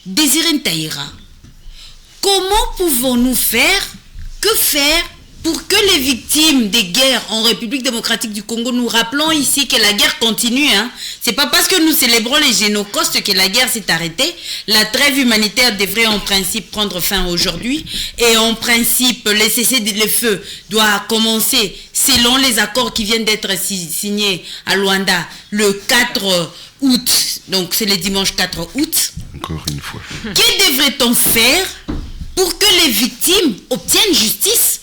Désiré Ntaïra, comment pouvons-nous faire, que faire pour que les victimes des guerres en République démocratique du Congo, nous rappelons ici que la guerre continue. C'est pas parce que nous célébrons les génocaustes que la guerre s'est arrêtée. La trêve humanitaire devrait en principe prendre fin aujourd'hui. Et en principe, le cessez-le-feu doit commencer selon les accords qui viennent d'être signés à Luanda le 4 août. Donc c'est le dimanche 4 août. Encore une fois. Que devrait-on faire pour que les victimes obtiennent justice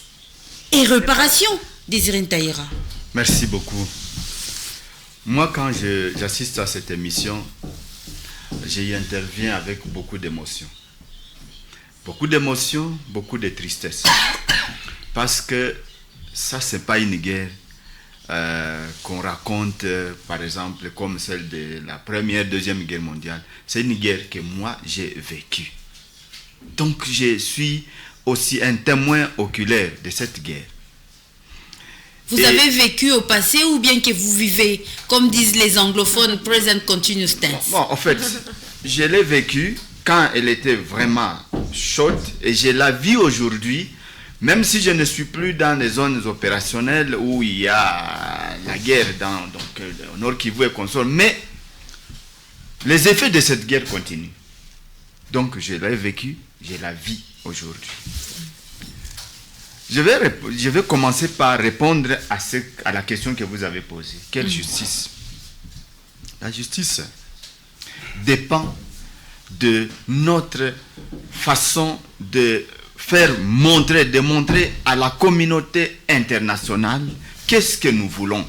et réparation, Désiré Ntaïra? Merci beaucoup. Moi, quand j'assiste à cette émission, j'y interviens avec beaucoup d'émotions. Beaucoup d'émotions, beaucoup de tristesse. Parce que ça, ce n'est pas une guerre qu'on raconte, par exemple, comme celle de la Première, Deuxième Guerre mondiale. C'est une guerre que moi, j'ai vécue. Donc, je suis aussi un témoin oculaire de cette guerre. Vous avez vécu au passé ou bien que vous vivez, comme disent les anglophones, present continuous tense? Bon, en fait, je l'ai vécu quand elle était vraiment chaude et je la vis aujourd'hui, même si je ne suis plus dans les zones opérationnelles où il y a la guerre au Nord Kivu et consort, mais les effets de cette guerre continuent. Donc, je l'ai vécu, je la vis aujourd'hui. Je vais commencer par répondre à la question que vous avez posée. Quelle justice? La justice dépend de notre façon de montrer à la communauté internationale qu'est-ce que nous voulons.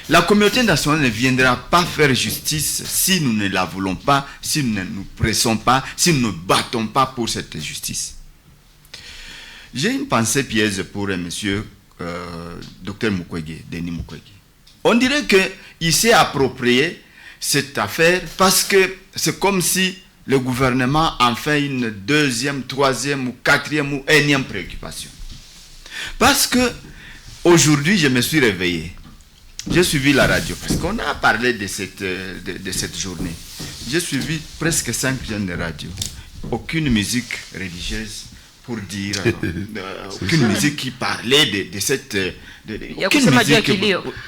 La communauté internationale ne viendra pas faire justice si nous ne la voulons pas, si nous ne nous pressons pas, si nous ne battons pas pour cette justice. J'ai une pensée piège pour monsieur Dr Mukwege, Denis Mukwege. On dirait qu'il s'est approprié cette affaire parce que c'est comme si le gouvernement en fait une deuxième, troisième ou quatrième ou énième préoccupation. Parce que aujourd'hui, je me suis réveillé. J'ai suivi la radio parce qu'on a parlé de cette journée. J'ai suivi presque 5 chaînes de radio. Aucune musique religieuse. Pour dire, aucune musique qui parlait de cette...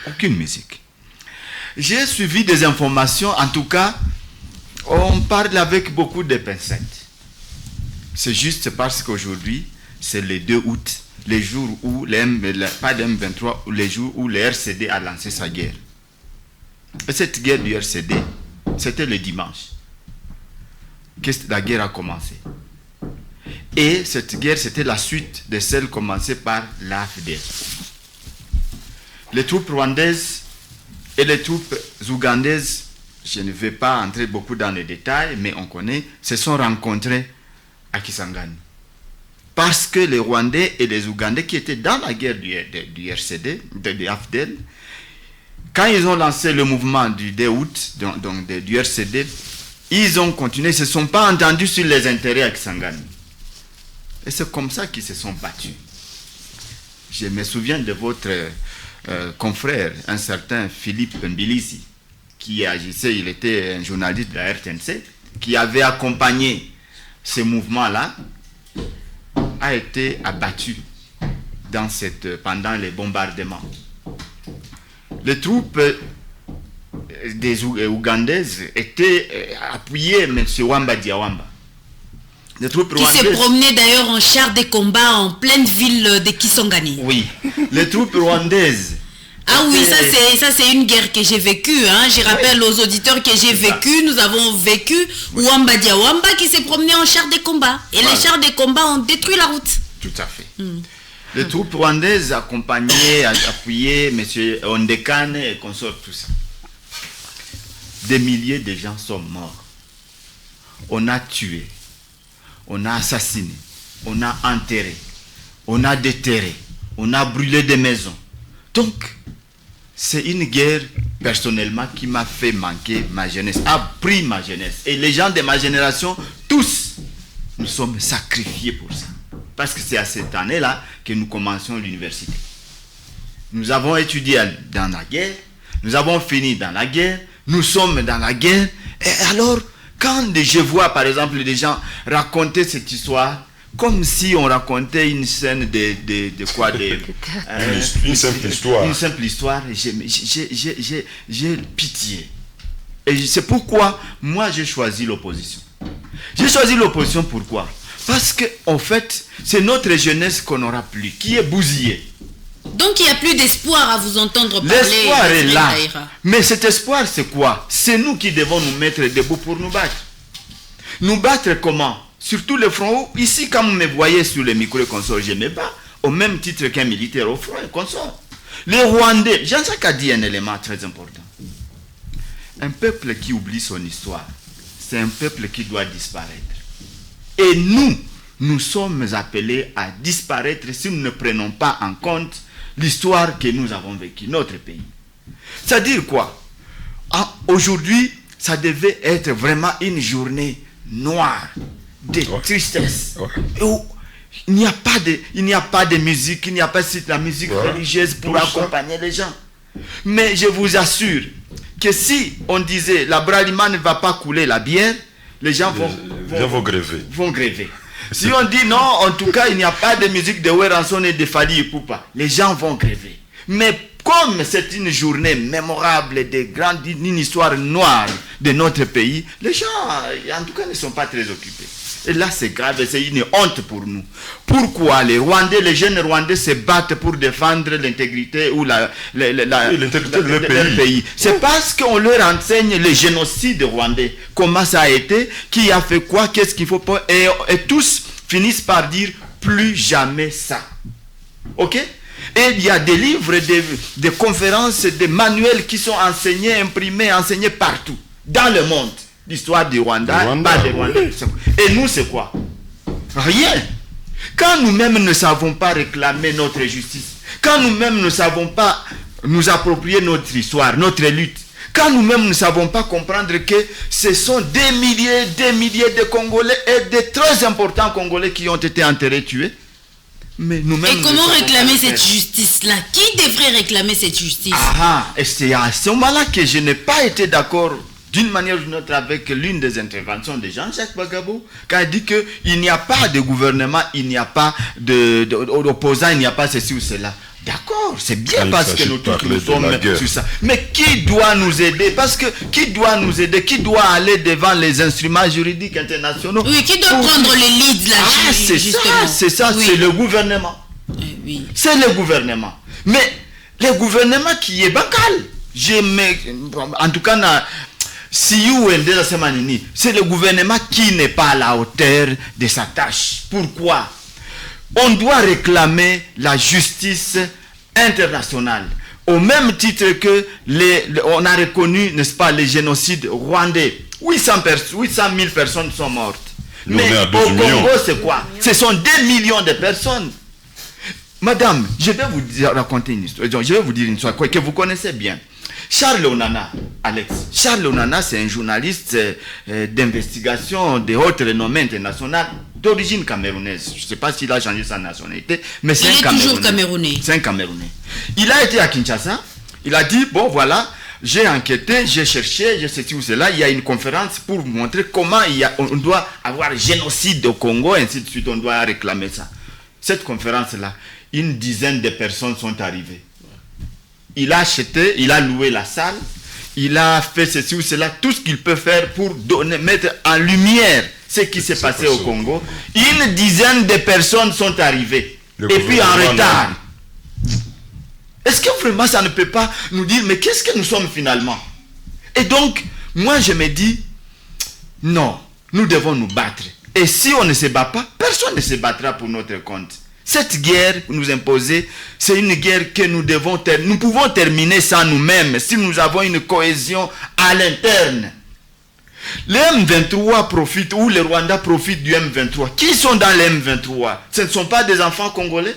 aucune musique. J'ai suivi des informations, en tout cas, on parle avec beaucoup de pincettes. C'est juste parce qu'aujourd'hui, c'est le 2 août, les jours où, pas le M23, les jours où le RCD a lancé sa guerre. Et cette guerre du RCD, c'était le dimanche que la guerre a commencé. Et cette guerre, c'était la suite de celle commencée par l'AFDL. Les troupes rwandaises et les troupes ougandaises, je ne vais pas entrer beaucoup dans les détails, mais on connaît, se sont rencontrés à Kisangani. Parce que les Rwandais et les Ougandais qui étaient dans la guerre du RCD, de l'AFDL, quand ils ont lancé le mouvement du 2 août, donc du RCD, ils ont continué, ils ne se sont pas entendus sur les intérêts à Kisangani. Et c'est comme ça qu'ils se sont battus. Je me souviens de votre confrère, un certain Philippe Mbilizi, qui agissait, il était un journaliste de la RTNC, qui avait accompagné ce mouvement-là, a été abattu pendant les bombardements. Les troupes des Ougandaises étaient appuyées M. Wamba Diawamba. Qui se promenait d'ailleurs en char de combat en pleine ville de Kisangani. Oui, les troupes rwandaises. Ah oui, ça c'est une guerre que j'ai vécue. Je rappelle aux auditeurs que j'ai vécu. Nous avons vécu Wamba Diawamba qui s'est promené en char de combat. Et les chars de combat ont détruit la route. Tout à fait. Les troupes rwandaises accompagnées, appuyées, M. Ondekane et consorts, tout ça. Des milliers de gens sont morts. On a tué. On a assassiné, on a enterré, on a déterré, on a brûlé des maisons. Donc, c'est une guerre, personnellement, qui m'a fait manquer ma jeunesse, a pris ma jeunesse. Et les gens de ma génération, tous, nous sommes sacrifiés pour ça. Parce que c'est à cette année-là que nous commençons l'université. Nous avons étudié dans la guerre, nous avons fini dans la guerre, nous sommes dans la guerre, et alors, Quand je vois, par exemple, des gens raconter cette histoire, comme si on racontait une scène de quoi une simple histoire. Une simple histoire, j'ai pitié. Et c'est pourquoi moi j'ai choisi l'opposition. J'ai choisi l'opposition pourquoi? Parce que en fait, c'est notre jeunesse qu'on n'aura plus, qui est bousillée. Donc il n'y a plus d'espoir à vous entendre parler. L'espoir est là. Mais cet espoir, c'est quoi? C'est nous qui devons nous mettre debout pour nous battre. Nous battre comment? Surtout le front. Ici, quand vous me voyez sur le micro et consort, je me bats au même titre qu'un militaire au front et consort. Les Rwandais, Jean-Jacques a dit un élément très important. Un peuple qui oublie son histoire, c'est un peuple qui doit disparaître. Et nous sommes appelés à disparaître si nous ne prenons pas en compte l'histoire que nous avons vécue, notre pays. C'est-à-dire quoi? Aujourd'hui, ça devait être vraiment une journée noire, de tristesse. Où il n'y a pas de musique, il n'y a pas de la musique religieuse pour accompagner les gens. Mais je vous assure que si on disait la Bralima ne va pas couler la bière, les gens vont gréver. Si on dit non, en tout cas, il n'y a pas de musique de Weranson et de Fali Ipupa, les gens vont gréver. Mais comme c'est une journée mémorable, une histoire noire de notre pays, les gens, en tout cas, ne sont pas très occupés. Et là, c'est grave, c'est une honte pour nous. Pourquoi les Rwandais, les jeunes Rwandais se battent pour défendre l'intégrité ou l'intégrité de leur pays? C'est parce qu'on leur enseigne le génocide rwandais. Comment ça a été? Qui a fait quoi? Qu'est-ce qu'il faut pas? Et tous finissent par dire plus jamais ça. Ok? Et il y a des livres, des conférences, des manuels qui sont enseignés, imprimés, enseignés partout, dans le monde. L'histoire du Rwanda, pas des Rwandais. Et nous, c'est quoi? Rien. Quand nous-mêmes ne savons pas réclamer notre justice, quand nous-mêmes ne savons pas nous approprier notre histoire, notre lutte, quand nous-mêmes ne savons pas comprendre que ce sont des milliers de Congolais et de très importants Congolais qui ont été enterrés, tués. Mais nous-mêmes. Et comment réclamer cette justice-là? Qui devrait réclamer cette justice? Et c'est à ce moment-là que je n'ai pas été d'accord d'une manière ou d'une autre avec l'une des interventions de Jean-Jacques Bagabo, quand il dit qu'il n'y a pas de gouvernement, il n'y a pas d'opposants, il n'y a pas ceci ou cela. D'accord, c'est bien parce que nous tous nous sommes sur ça. Mais qui doit nous aider? Parce que qui doit nous aider? Qui doit aller devant les instruments juridiques internationaux? Oui, qui doit prendre les leads là? C'est ça, oui. C'est le gouvernement. Oui. C'est le gouvernement. Mais le gouvernement qui est bancal. En tout cas, c'est le gouvernement qui n'est pas à la hauteur de sa tâche. Pourquoi? On doit réclamer la justice internationale. Au même titre que on a reconnu, n'est-ce pas, les génocides rwandais. 800 000 personnes sont mortes. Mais au Congo, c'est quoi? Ce sont des millions de personnes. Madame, je vais vous raconter une histoire. Je vais vous dire une histoire que vous connaissez bien. Charles Onana, Alex. Charles Onana, c'est un journaliste d'investigation de haute renommée internationale d'origine camerounaise. Je ne sais pas s'il a changé sa nationalité, mais c'est un Camerounais. Il est toujours camerounais. C'est un Camerounais. Il a été à Kinshasa. Il a dit, bon voilà, j'ai enquêté, j'ai cherché, j'ai ceci ou cela. Il y a une conférence pour montrer comment on doit avoir génocide au Congo, et ainsi de suite. On doit réclamer ça. Cette conférence-là, une dizaine de personnes sont arrivées. Il a acheté, il a loué la salle, il a fait ceci ou cela, tout ce qu'il peut faire pour mettre en lumière ce qui s'est passé au Congo. Une dizaine de personnes sont arrivées, et puis en retard. Est-ce que vraiment ça ne peut pas nous dire, mais qu'est-ce que nous sommes finalement? Et donc, moi je me dis, non, nous devons nous battre. Et si on ne se bat pas, personne ne se battra pour notre compte. Cette guerre nous imposée, c'est une guerre que nous pouvons terminer sans nous-mêmes, si nous avons une cohésion à l'interne. Le M23 profite, ou le Rwanda profite du M23. Qui sont dans le M23? Ce ne sont pas des enfants congolais?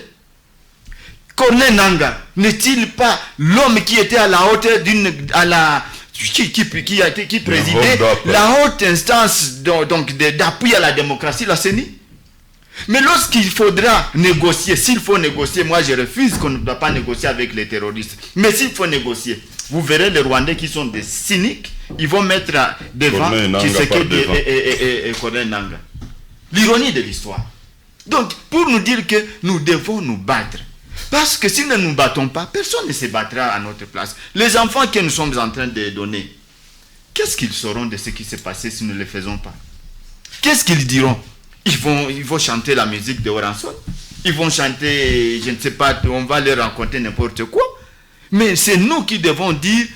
Corneille Nangaa, n'est-il pas l'homme qui était à la hauteur qui présidait la haute instance d'appui à la démocratie, la CENI? Mais lorsqu'il faudra négocier, s'il faut négocier, moi je refuse qu'on ne doit pas négocier avec les terroristes. Mais s'il faut négocier, vous verrez les Rwandais qui sont des cyniques, ils vont mettre devant Tshisekedi et Corneille Nangaa. L'ironie de l'histoire. Donc, pour nous dire que nous devons nous battre. Parce que si nous ne nous battons pas, personne ne se battra à notre place. Les enfants que nous sommes en train de donner, qu'est-ce qu'ils sauront de ce qui s'est passé si nous ne le faisons pas? Qu'est-ce qu'ils diront? Ils vont chanter la musique de Oranson. Ils vont chanter, je ne sais pas, on va leur raconter n'importe quoi. Mais c'est nous qui devons dire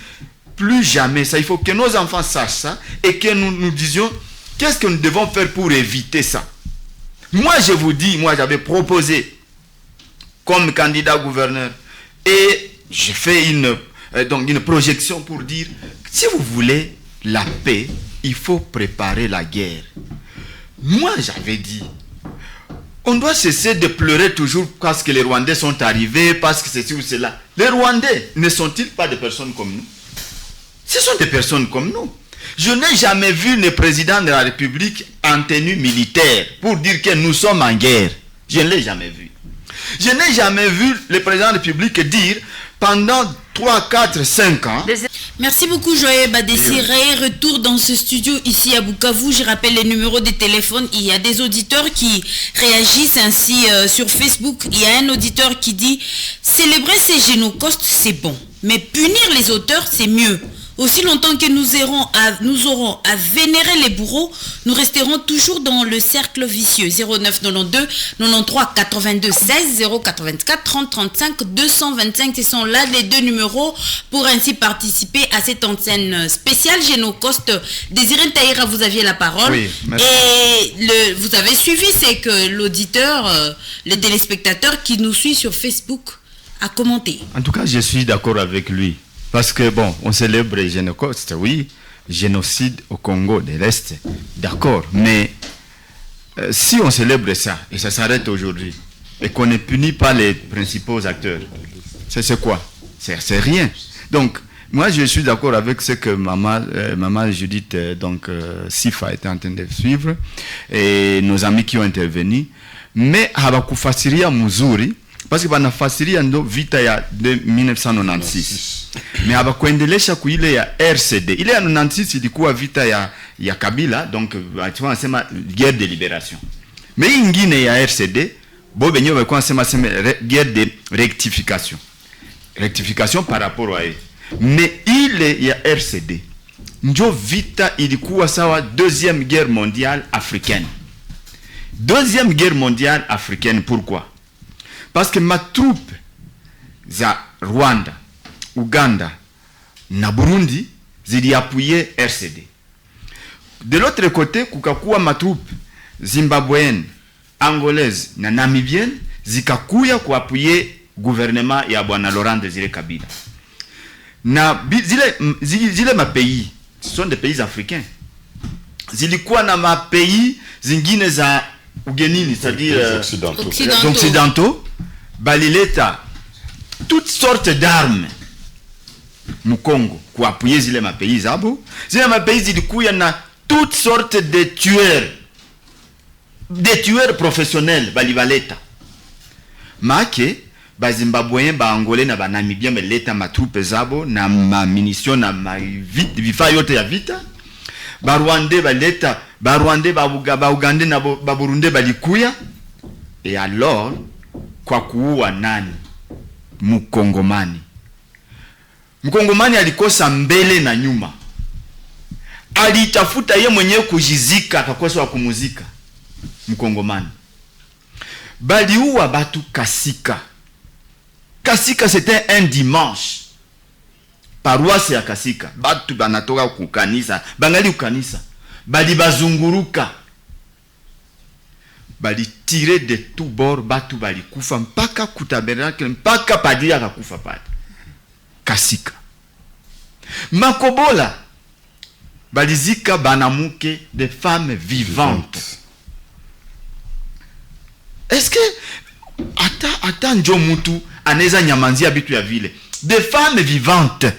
plus jamais ça. Il faut que nos enfants sachent ça et que nous disions qu'est-ce que nous devons faire pour éviter ça. Moi, je vous dis, moi, j'avais proposé comme candidat gouverneur et j'ai fait une projection pour dire si vous voulez la paix, il faut préparer la guerre. Moi, j'avais dit, on doit cesser de pleurer toujours parce que les Rwandais sont arrivés, parce que ceci ou cela. Les Rwandais ne sont-ils pas des personnes comme nous? Ce sont des personnes comme nous. Je n'ai jamais vu le président de la République en tenue militaire pour dire que nous sommes en guerre. Je ne l'ai jamais vu. Je n'ai jamais vu le président de la République dire pendant 3, 4, 5 ans. Merci beaucoup Joël Badessiré. Retour dans ce studio ici à Bukavu. Je rappelle les numéros de téléphone. Il y a des auditeurs qui réagissent ainsi sur Facebook. Il y a un auditeur qui dit célébrer ces génocides c'est bon, mais punir les auteurs c'est mieux. Aussi longtemps que nous aurons à vénérer les bourreaux, nous resterons toujours dans le cercle vicieux. 09 92 93 82 16 084 30 35 225. Ce sont là les deux numéros pour ainsi participer à cette antenne spéciale Génocoste. Désiré Taïra, vous aviez la parole. Oui, merci. Et vous avez suivi, c'est que l'auditeur, le téléspectateur qui nous suit sur Facebook a commenté. En tout cas, je suis d'accord avec lui. Parce que, bon, on célèbre le Génocoste, oui, génocide au Congo de l'Est, d'accord, mais si on célèbre ça, et ça s'arrête aujourd'hui, et qu'on ne punit pas les principaux acteurs, c'est quoi? C'est rien. Donc, moi, je suis d'accord avec ce que maman Judith, Sifa était en train de suivre, et nos amis qui ont intervenu, mais habakufasiria muzuri, parce que banafasiria ndo vita ya 1996. Mais habakuendelesha kuile ya RCD. Ile ya 96 ilikuwa vita ya Kabila, donc wanasema guerre de libération. Mais ingine ya RCD, bo benyo walikuwa wanasema guerre de rectification. Rectification par rapport à eux. Mais ile ya RCD, njo vita ilikuwa sawa deuxième guerre mondiale africaine. Deuxième guerre mondiale africaine, pourquoi? Parce que ma troupe za Rwanda, Uganda na Burundi ziliappuyer RCD. De l'autre côté, kukakuwa ma troupe zimbabwéenne, angolaise na namibienne zikakuya kuappuyer gouvernement ya bwana Laurent Désiré Kabila. Na zile ma pays, ce sont des pays africains. Zilikuwa na ma pays zingine za ugenini, c'est-à-dire occidentaux, balileta toutes sortes d'armes mu Congo pour appuyer zile ma pays zabo. Zile ma pays zilikuya na toutes sortes de tueurs professionnels balibaleta. Make ba Zimbabweens, ba Angolais na ba Namibiens beleta ma troupe zabo na ma munitions na ma vifaa yote ya vita. Ba Rwandais baleta, ba Rwandais ba Ugandais na ba Burundais balikuya. Et alors kwa kuua nani? Mukongomani. Mkongomani alikosa mbele na nyuma. Alitafuta ye mwenyewe kujizika, akakosa wa kumuzika. Mkongomani. Baliua batu Kasika. Kasika c'était un dimanche. Paroisse ya Kasika. Batu banatoka kukanisa. Bangali kukanisa. Bali bazunguruka. Bali tirer de tout bord, batu bali kufa mpaka kutabernacle, mpaka padri akakufa pale. Kasika. Makobola balizika banamuke des femmes vivantes. Est-ce que ata njo mutu aneza nyamanzia bitu ya vile? Des femmes vivantes.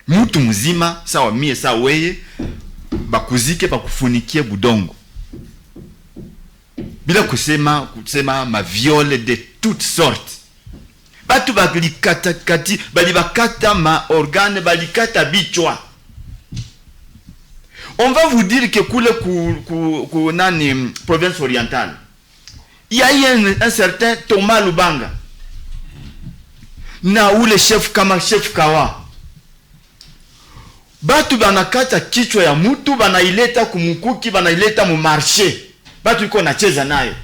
Mutu mzima sawa mie sawa weye bakuzike bakufunikie budongo. bila kusema ma viole de toutes sortes. Batu balikata kati, balibakata ma organe, balikata bichwa. On va vous dire que kule ku nani province orientale, il y a eu un certain Thomas Lubanga na ule chef kama chef Kawa. Batu banakata kichwa ya mtu, banaileta kumukuki, banaileta mu marché. Batu iko nacheza nayo.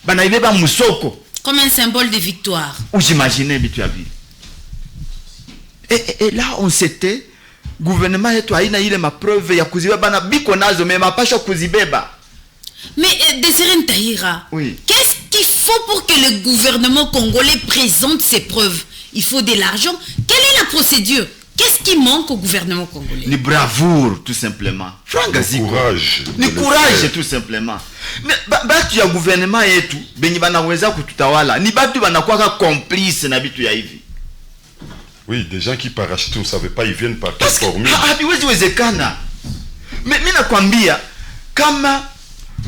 Banaibeba musoko. Comme un symbole de victoire. Ou j'imaginais bitu ya vile. Et là on s'était gouvernement yetu haina ile mapreuve ya kuzibeba bana biko nazo mais mapasha kuzibeba. Mais Désiré Ntaïra, oui. Qu'est-ce qu'il faut pour que le gouvernement congolais présente ses preuves? Il faut de l'argent. Quelle est la procédure? Qu'est-ce qui manque au gouvernement congolais? Ni bravoure, tout simplement. Courage. Ni courage, tout simplement. Batu ya gouvernement yetu, benye banaweza kututawala, ni batu banakuwa complice na bitu ya hivi. Oui, des gens qui parachutent, on ne savait pas, ils viennent par quelle Parce que formule. habiwezi wezekana. Mais mimi nakwambia kama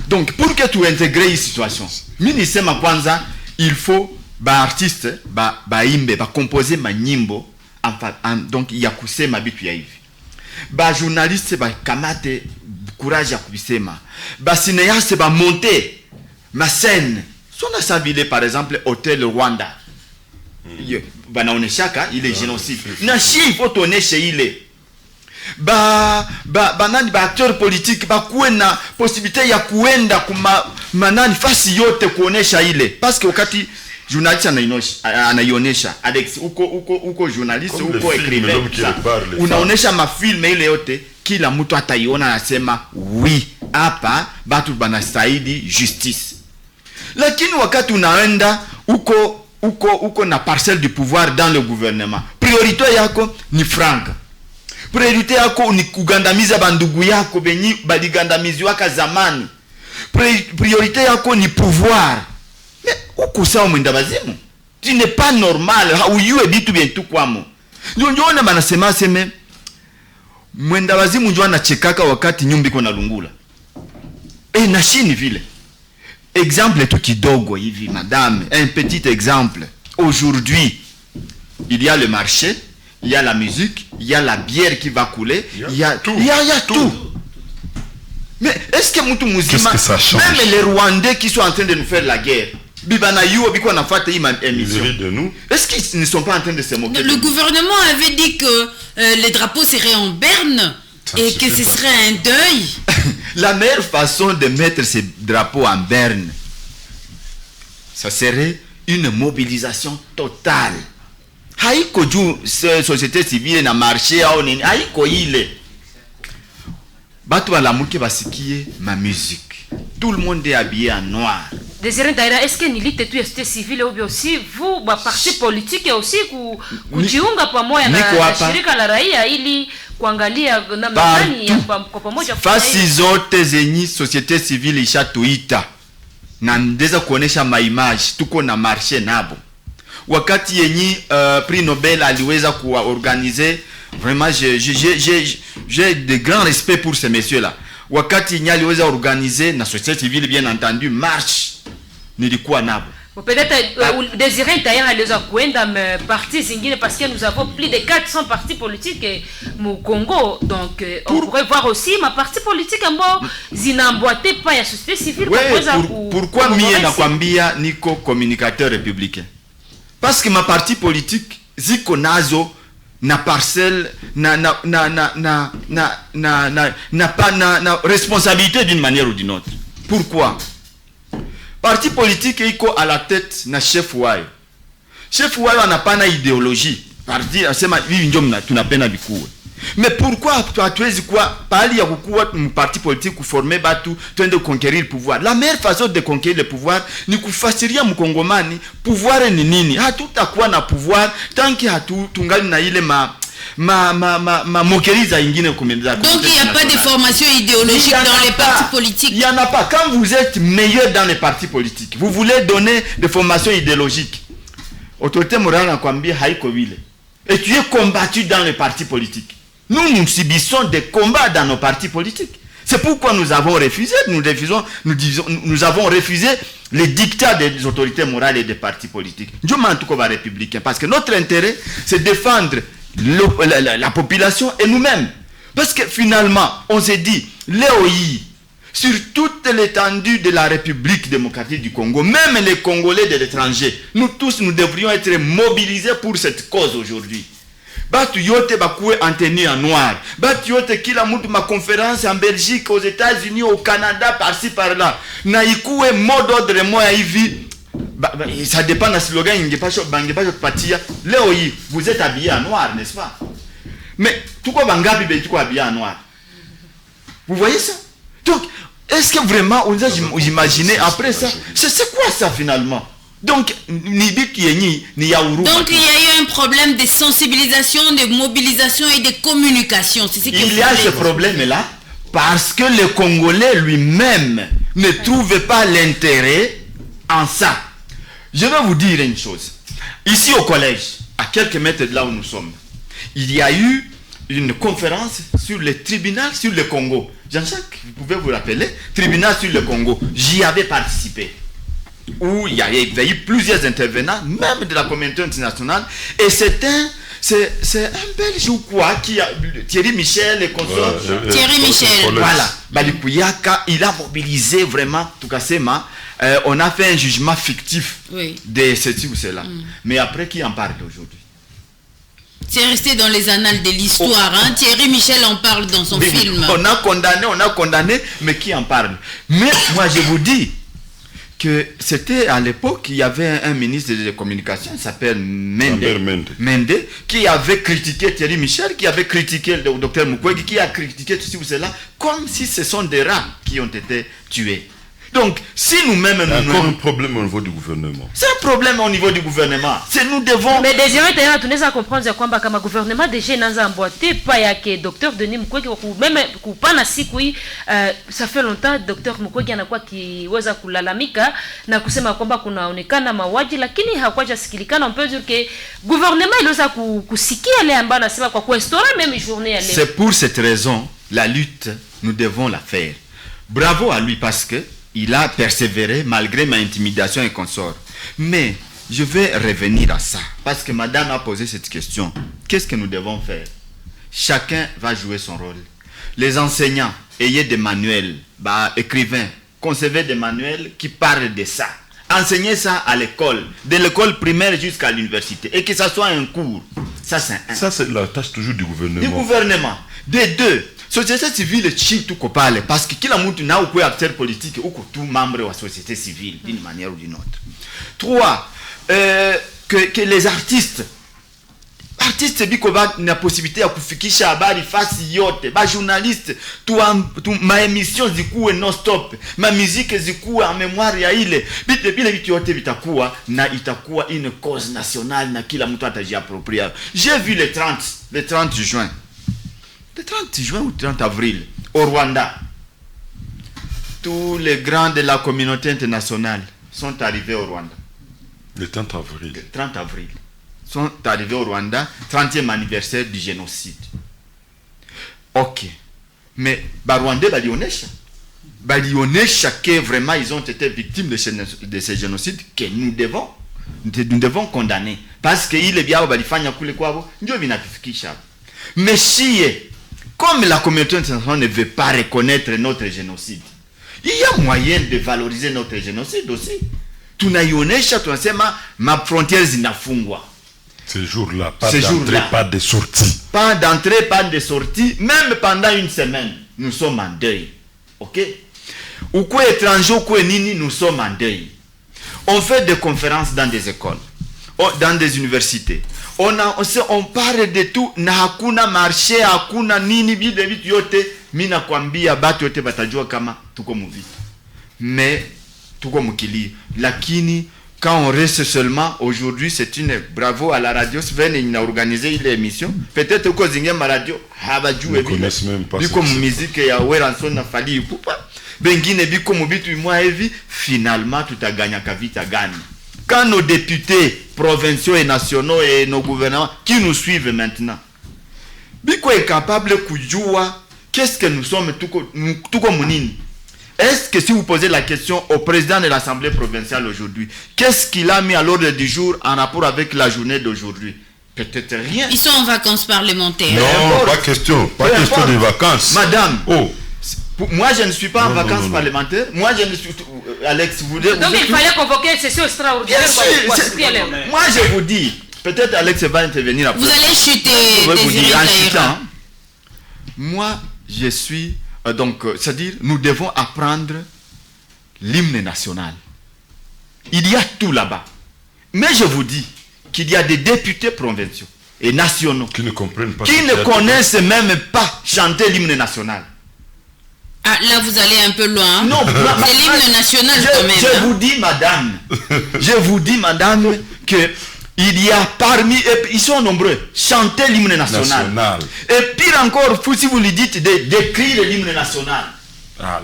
donc pour que tu intègres hii situation, mimi nisema kwanza il faut ba artiste baimbe ba composer manyimbo donc ya kusema bitu ya hivi. Ba journaliste ba kamate courage ya kubisema. Ba cinéaste ba monter ma scène. Sona sabile par exemple Hôtel Rwanda. Banaoneshaka ile génocide. Na shi il faut toneshe ile. Nani ba acteur politique ba kuwe na possibilité ya kuenda kuma manani fasi yote kuonesha ile. Parce que wakati journaliste anaionesha Alex uko journaliste uko écrivain unaonesha mafilme ile yote, kila mtu ataiona anasema oui hapa batu banastahili justice. Lakini wakati unaenda uko na parcelle du pouvoir dans le gouvernement, priorité yako ni franka, priorité yako ni kugandamiza bandugu yako benyi baligandamizi waka zamani, priorité yako ni pouvoir. Mais uko sawa mwenda bazimu, tu n'est pas normal hauyue bitu bientu kwamo. Ndio banasema seme mwenda bazimu ndio anachekaka wakati nyumba iko na lungula. Na shini vile. Exemple tout kidogo hivi madame, un petit exemple. Aujourd'hui, il y a le marché, il y a la musique, il y a la bière qui va couler, il y a tout. Il y a tout. Mais est-ce que mtu muzima, même les Rwandais qui sont en train de nous faire la guerre, bibana yo biko na fata hii émission de nous, est-ce qu'ils ne sont pas en train de se moquer? Le gouvernement avait dit que les drapeaux seraient en berne et que ce serait un deuil. La meilleure façon de mettre ces drapeaux en berne, ça serait une mobilisation totale. Haiko juu société civile na marché au nini, haiko ile. Batu balamuke basikie ma musique. Tout le monde est habillé en noir. Désiré Ntaïra, est-ce que ni lite tu société civile ou bien aussi vous ba parti politique aussi kujiunga pamoja na shirika la raia ili kuangalia namna gani ya kwa pamoja fasi zote zenye société civile ishatuita na ndeza kuonesha maimage tuko na marché nabo. Wakati yenye prix Nobel aliweza kuorganiser, vraiment j'ai de grands respect pour ces messieurs là. Wakati yenye aliweza organiser na société civile bien entendu marche nilikuwa nabo. Peut-être Désiré Ntaïra aliweza kuenda partis zingine parce que nous avons plus de 400 partis politiques au Congo, donc on pourrait voir aussi ma parti politique ambao zinaamboate pas ya société civile. Pourquoi mie nakwambia niko communicateur républicain? Parce que ma parti politique ziko nazo na parcelle na responsabilité d'une manière ou d'une autre. Pourquoi? Parti politique iko à la tête na chef wayo. Chef wayo anapana idéologie. Parti asema hivi ndio tunapenda bikuwe. Mais pourquoi hatuwezi kuwa pali ya kukuwa parti politique kuformer batu twende conquérir le pouvoir? La meilleure façon de conquérir le pouvoir ni kufasiria mkongomani pouvoir ni nini. Hatutakuwa na pouvoir tant que tungali na ile moquerie ingine kumeza. Donc il n'y a pas de formation idéologique dans les partis politiques. Il n'y en a pas. Quand vous êtes meilleur dans les partis politiques, vous voulez donner des formations idéologiques. Autorité morale nakwambia haiko vile. Et tu es combattu dans les partis politiques. Nous subissons des combats dans nos partis politiques. C'est pourquoi nous avons refusé, nous avons refusé les dictats des autorités morales et des partis politiques. Nous sommes en tout cas républicains parce que notre intérêt, c'est défendre la population et nous-mêmes. Parce que finalement, on s'est dit, l'EOI, sur toute l'étendue de la République démocratique du Congo, même les Congolais de l'étranger, nous tous, nous devrions être mobilisés pour cette cause aujourd'hui. Batu yote bakoué en tenue en noir. Batu yote kila mtu ma conférence en Belgique, aux États-Unis, au Canada, par-ci par-là. Na ikoué mot d'ordre moi hivi. Ça dépend de slogan patia. Léoï, vous êtes habillé en noir, n'est-ce pas? Mais tout quoi bangabi be tout habillé en noir. Vous voyez ça? Donc, est-ce que vraiment on a imaginé après ça? C'est quoi ça finalement? Donc, il y a eu un problème de sensibilisation, de mobilisation et de communication. C'est ce il y a ce problème-là parce que le Congolais lui-même ne trouve pas l'intérêt en ça. Je vais vous dire une chose. Ici au collège, à quelques mètres de là où nous sommes, il y a eu une conférence sur le tribunal sur le Congo. Jean-Jacques, vous pouvez vous rappeler, tribunal sur le Congo. J'y avais participé. Où il y avait eu plusieurs intervenants, même de la communauté internationale, et c'est un Belge ou quoi, Thierry Michel et consorts. Thierry Michel. Voilà. Balikouyaka, il a mobilisé vraiment, tout cas on a fait un jugement fictif de ceci ou cela. Mais après, qui en parle aujourd'hui? C'est resté dans les annales de l'histoire. Hein? Thierry Michel en parle dans son film. On a condamné, mais qui en parle? Mais moi, je vous dis que c'était à l'époque, il y avait un ministre de la communication, il s'appelle Mende, qui avait critiqué Thierry Michel, qui avait critiqué le docteur Mukwege, qui a critiqué tout ceci ou cela, comme si ce sont des rats qui ont été tués. Donc, si nous-mêmes... Il y a encore un problème au niveau du gouvernement. C'est un problème au niveau du gouvernement. C'est nous devons... Mais Désiré Taïra, tu nous as compris que le gouvernement déjà n'a emboîté, pas y a que docteur Denis Mukwege, même pas si ça fait longtemps docteur Mukwege na kwa kiweza kulalamika na kusema kwamba kunaonekana mauaji, lakini hakwaja sikilikana. On peut dire que gouvernement iliweza kusikia yale ambayo anasema kwa kuinstaurer même journée ya leo. C'est pour cette raison, la lutte, nous devons la faire. Bravo à lui parce que il a persévéré malgré ma intimidation et consort. Mais je vais revenir à ça. Parce que madame a posé cette question. Qu'est-ce que nous devons faire? Chacun va jouer son rôle. Les enseignants, ayez des manuels. Écrivains, concevez des manuels qui parlent de ça. Enseignez ça à l'école. De l'école primaire jusqu'à l'université. Et que ça soit un cours. Ça, c'est un. Ça, c'est la tâche toujours du gouvernement. Du gouvernement. Des deux. Société civile chi tout parle parce que kila mtu na uko acteur politique ou tout membre de la société civile d'une manière ou d'une autre. 3 que les artistes biko ba na possibilité ya kufikisha habari fasi yote, ba journaliste tu ma émission zikuwe non stop, ma musique zikuwe en mémoire ya ile vitu yote vitakuwa na itakuwa une cause nationale na kila mtu atajiapproprier. J'ai vu le 30 juin. Le 30 juin ou 30 avril, au Rwanda, tous les grands de la communauté internationale sont arrivés au Rwanda. Le 30 avril. Le 30 avril. Sont arrivés au Rwanda, 30e anniversaire du génocide. Ok. Mais, Rwandais, que vraiment ils ont été victimes de ce génocide que nous devons condamner. Parce qu'il est bien, mais si, comme la communauté internationale ne veut pas reconnaître notre génocide, il y a moyen de valoriser notre génocide aussi. Tunaionyesha, tunasema ma frontières zinafungwa. Ces jours-là, pas d'entrée, pas de sortie. Pas d'entrée, pas de sortie. Même pendant une semaine, nous sommes en deuil. Ok? Ou quoi étranger, ou quoi nini, nous sommes en deuil. On fait des conférences dans des écoles, dans des universités. On parle de tout, na hakuna marché, hakuna nini bide vitu yote, mina kwambia batu yote batajua kama tuko muvita. Mais tuko mukili. Lakini quand on reste seulement aujourd'hui, c'est une bravo à la radio Sven il a organisé une émission. Peut-être uko zinge ma radio habajue bila. Biko musique ya Weranson na Fally Ipupa. Bengine biko mubitu mwa hivi finalement tutaganya kavita gani. Quand nos députés provinciaux et nationaux et nos gouvernements qui nous suivent maintenant, Biko est capable de kujua qu'est-ce que nous sommes tout comme munini. Est-ce que si vous posez la question au président de l'Assemblée provinciale aujourd'hui, qu'est-ce qu'il a mis à l'ordre du jour en rapport avec la journée d'aujourd'hui? Peut-être rien. Ils sont en vacances parlementaires. Non, pas question de vacances. Madame, Oh. moi je ne suis pas en vacances parlementaires. Moi je ne suis... Alex, vous Donc il fallait convoquer une session extraordinaire. Moi je vous dis, peut-être Alex va intervenir après. Vous allez chuter, Je vais vous Désiré dire en Taïra. chutant. Moi je suis... c'est-à-dire, nous devons apprendre l'hymne national. Il y a tout là-bas. Mais je vous dis qu'il y a des députés provinciaux et nationaux Qui ne comprennent pas. qui ne connaissent même pas chanter l'hymne national. Ah, là, vous allez un peu loin. Non, c'est l'hymne national quand même. Je vous dis, madame, que il y a parmi, et ils sont nombreux, chanter l'hymne national. Et pire encore, si vous lui dites d'écrire l'hymne national,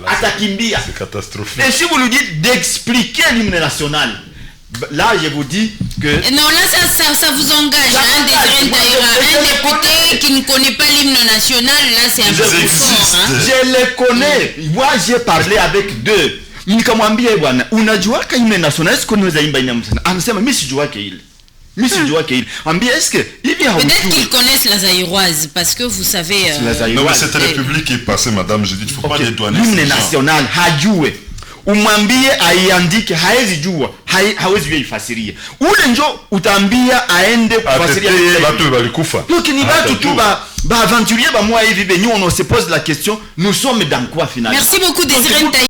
Atakimbia. C'est catastrophique. Et si vous lui dites d'expliquer l'hymne national, là je vous dis que... Non, là, ça vous engage, hein, Désiré Taïra. Un député qui ne connaît pas l'hymne national, là, c'est un peu plus fort. Hein. Je les connais. Moi, j'ai parlé avec deux. Nikamwambia bwana, unajua ka hymne national, est-ce que nous aimba hymne national? Anasema mimi sijua ile. Ambia, est-ce que peut-être qu'ils connaissent la zaïroise parce que vous savez. Non, mais cette république qui est passée, madame, je dis, il ne faut pas dédouaner. L'hymne national, hajue. Umwambie aiandike, haezi jua, hawezi ifasirie. Ule njo utambia aende kufasiria. Watu walikufa. Donc ni watu tu ba aventurier ba moi hivi benyo on se pose la question, nous sommes dans quoi finalement? Merci beaucoup Désiré Taïra.